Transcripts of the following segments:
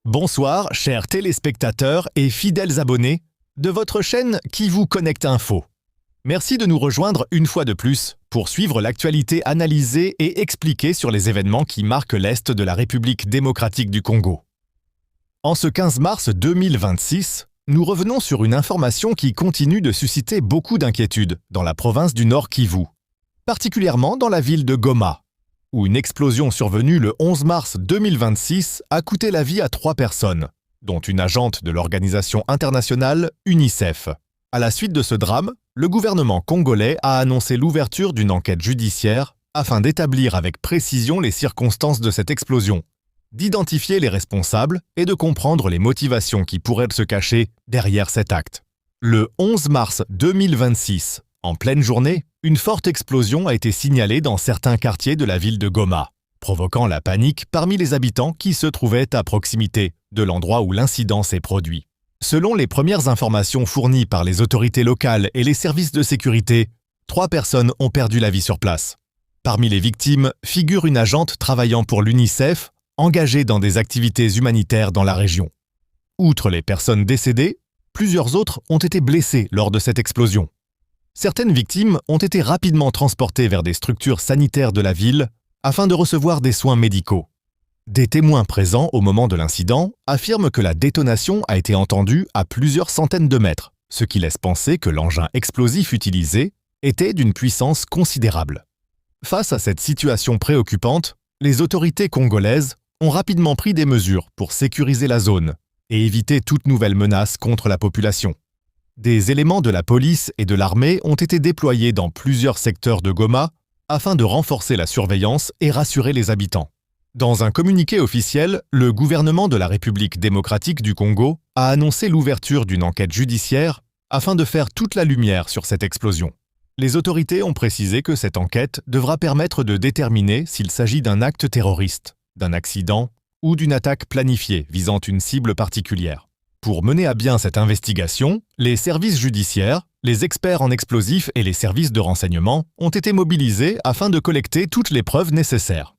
Bonsoir, chers téléspectateurs et fidèles abonnés de votre chaîne Qui vous connecte info. Merci de nous rejoindre une fois de plus pour suivre l'actualité analysée et expliquée sur les événements qui marquent l'Est de la République démocratique du Congo. En ce 15 mars 2026, nous revenons sur une information qui continue de susciter beaucoup d'inquiétudes dans la province du Nord Kivu, particulièrement dans la ville de Goma, où une explosion survenue le 11 mars 2026 a coûté la vie à 3 personnes, dont une agente de l'organisation internationale UNICEF. À la suite de ce drame, le gouvernement congolais a annoncé l'ouverture d'une enquête judiciaire afin d'établir avec précision les circonstances de cette explosion, d'identifier les responsables et de comprendre les motivations qui pourraient se cacher derrière cet acte. Le 11 mars 2026, en pleine journée, une forte explosion a été signalée dans certains quartiers de la ville de Goma, provoquant la panique parmi les habitants qui se trouvaient à proximité de l'endroit où l'incident s'est produit. Selon les premières informations fournies par les autorités locales et les services de sécurité, 3 personnes ont perdu la vie sur place. Parmi les victimes figure une agente travaillant pour l'UNICEF, engagée dans des activités humanitaires dans la région. Outre les personnes décédées, plusieurs autres ont été blessées lors de cette explosion. Certaines victimes ont été rapidement transportées vers des structures sanitaires de la ville afin de recevoir des soins médicaux. Des témoins présents au moment de l'incident affirment que la détonation a été entendue à plusieurs centaines de mètres, ce qui laisse penser que l'engin explosif utilisé était d'une puissance considérable. Face à cette situation préoccupante, les autorités congolaises ont rapidement pris des mesures pour sécuriser la zone et éviter toute nouvelle menace contre la population. Des éléments de la police et de l'armée ont été déployés dans plusieurs secteurs de Goma afin de renforcer la surveillance et rassurer les habitants. Dans un communiqué officiel, le gouvernement de la République démocratique du Congo a annoncé l'ouverture d'une enquête judiciaire afin de faire toute la lumière sur cette explosion. Les autorités ont précisé que cette enquête devra permettre de déterminer s'il s'agit d'un acte terroriste, d'un accident ou d'une attaque planifiée visant une cible particulière. Pour mener à bien cette investigation, les services judiciaires, les experts en explosifs et les services de renseignement ont été mobilisés afin de collecter toutes les preuves nécessaires.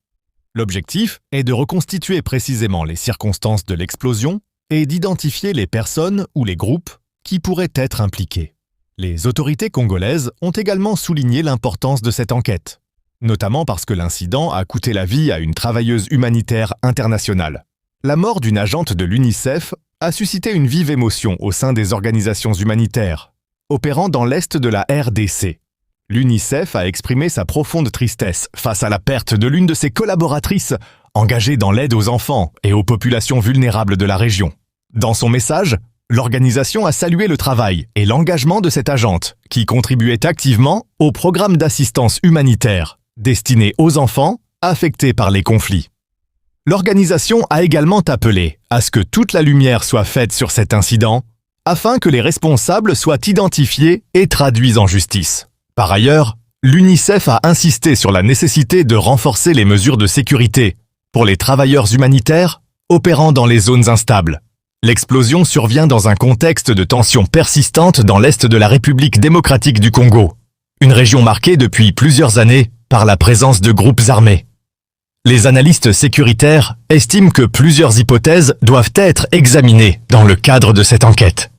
L'objectif est de reconstituer précisément les circonstances de l'explosion et d'identifier les personnes ou les groupes qui pourraient être impliqués. Les autorités congolaises ont également souligné l'importance de cette enquête, notamment parce que l'incident a coûté la vie à une travailleuse humanitaire internationale. La mort d'une agente de l'UNICEF a suscité une vive émotion au sein des organisations humanitaires, opérant dans l'est de la RDC. L'UNICEF a exprimé sa profonde tristesse face à la perte de l'une de ses collaboratrices engagée dans l'aide aux enfants et aux populations vulnérables de la région. Dans son message, l'organisation a salué le travail et l'engagement de cette agente qui contribuait activement au programme d'assistance humanitaire destiné aux enfants affectés par les conflits. L'organisation a également appelé à ce que toute la lumière soit faite sur cet incident afin que les responsables soient identifiés et traduits en justice. Par ailleurs, l'UNICEF a insisté sur la nécessité de renforcer les mesures de sécurité pour les travailleurs humanitaires opérant dans les zones instables. L'explosion survient dans un contexte de tensions persistantes dans l'est de la République démocratique du Congo, une région marquée depuis plusieurs années par la présence de groupes armés. Les analystes sécuritaires estiment que plusieurs hypothèses doivent être examinées dans le cadre de cette enquête.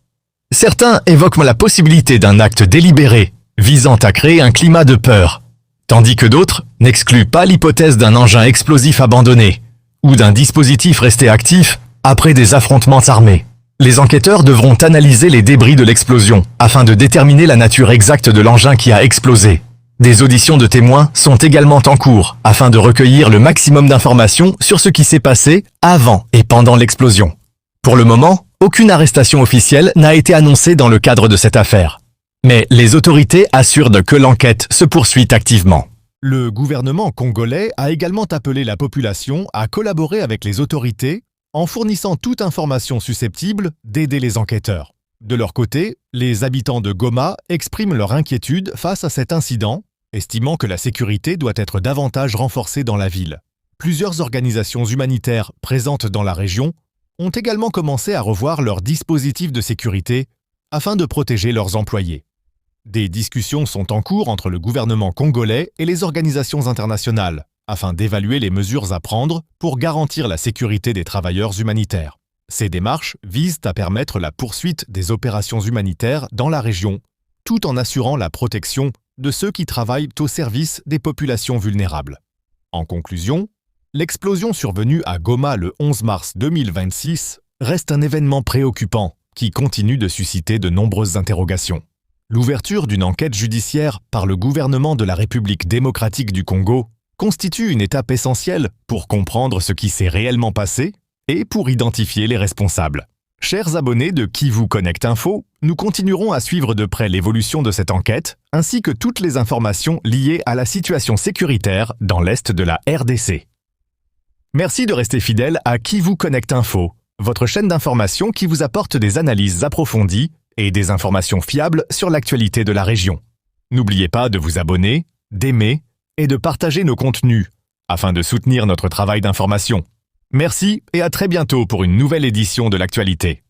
Certains évoquent la possibilité d'un acte délibéré visant à créer un climat de peur, tandis que d'autres n'excluent pas l'hypothèse d'un engin explosif abandonné ou d'un dispositif resté actif après des affrontements armés. Les enquêteurs devront analyser les débris de l'explosion afin de déterminer la nature exacte de l'engin qui a explosé. Des auditions de témoins sont également en cours afin de recueillir le maximum d'informations sur ce qui s'est passé avant et pendant l'explosion. Pour le moment, aucune arrestation officielle n'a été annoncée dans le cadre de cette affaire. Mais les autorités assurent que l'enquête se poursuit activement. Le gouvernement congolais a également appelé la population à collaborer avec les autorités en fournissant toute information susceptible d'aider les enquêteurs. De leur côté, les habitants de Goma expriment leur inquiétude face à cet incident, estimant que la sécurité doit être davantage renforcée dans la ville. Plusieurs organisations humanitaires présentes dans la région ont également commencé à revoir leurs dispositifs de sécurité afin de protéger leurs employés. Des discussions sont en cours entre le gouvernement congolais et les organisations internationales, afin d'évaluer les mesures à prendre pour garantir la sécurité des travailleurs humanitaires. Ces démarches visent à permettre la poursuite des opérations humanitaires dans la région, tout en assurant la protection de ceux qui travaillent au service des populations vulnérables. En conclusion, l'explosion survenue à Goma le 11 mars 2026 reste un événement préoccupant qui continue de susciter de nombreuses interrogations. L'ouverture d'une enquête judiciaire par le gouvernement de la République démocratique du Congo constitue une étape essentielle pour comprendre ce qui s'est réellement passé et pour identifier les responsables. Chers abonnés de Kivu Connect Info, nous continuerons à suivre de près l'évolution de cette enquête, ainsi que toutes les informations liées à la situation sécuritaire dans l'Est de la RDC. Merci de rester fidèle à Kivu Connect Info, votre chaîne d'information qui vous apporte des analyses approfondies et des informations fiables sur l'actualité de la région. N'oubliez pas de vous abonner, d'aimer et de partager nos contenus, afin de soutenir notre travail d'information. Merci et à très bientôt pour une nouvelle édition de l'actualité.